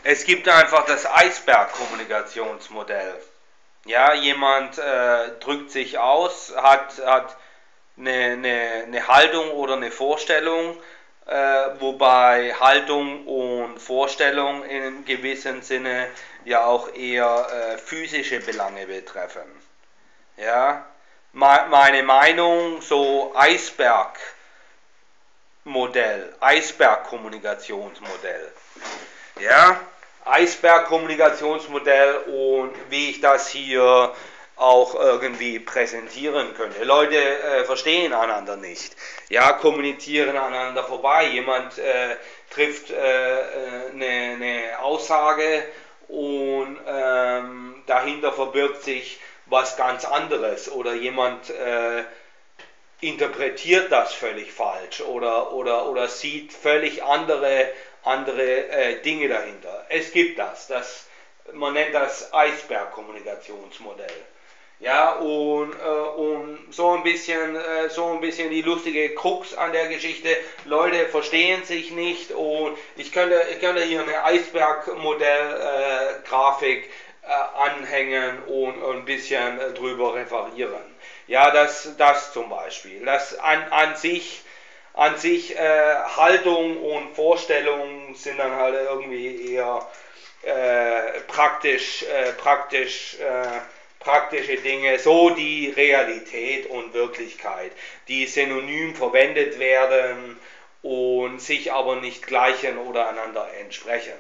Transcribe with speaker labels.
Speaker 1: Es gibt einfach das Eisbergkommunikationsmodell. Ja, jemand drückt sich aus, hat eine Haltung oder eine Vorstellung, wobei Haltung und Vorstellung in gewissem Sinne ja auch eher physische Belange betreffen. Ja, meine Meinung, so Eisbergkommunikationsmodell. Ja, Eisbergkommunikationsmodell und wie ich das hier auch irgendwie präsentieren könnte. Leute verstehen einander nicht, ja, kommunizieren aneinander vorbei. Jemand trifft eine Aussage und dahinter verbirgt sich was ganz anderes oder jemand interpretiert das völlig falsch oder sieht völlig andere Dinge dahinter. Es gibt man nennt das Eisbergkommunikationsmodell. Ja, und so ein bisschen die lustige Krux an der Geschichte, Leute verstehen sich nicht und ich könnte hier eine Eisbergmodell-Grafik anhängen und ein bisschen drüber referieren. Ja, das zum Beispiel. Das an sich Haltung und Vorstellung sind dann halt irgendwie eher praktische Dinge, so die Realität und Wirklichkeit, die synonym verwendet werden und sich aber nicht gleichen oder einander entsprechen.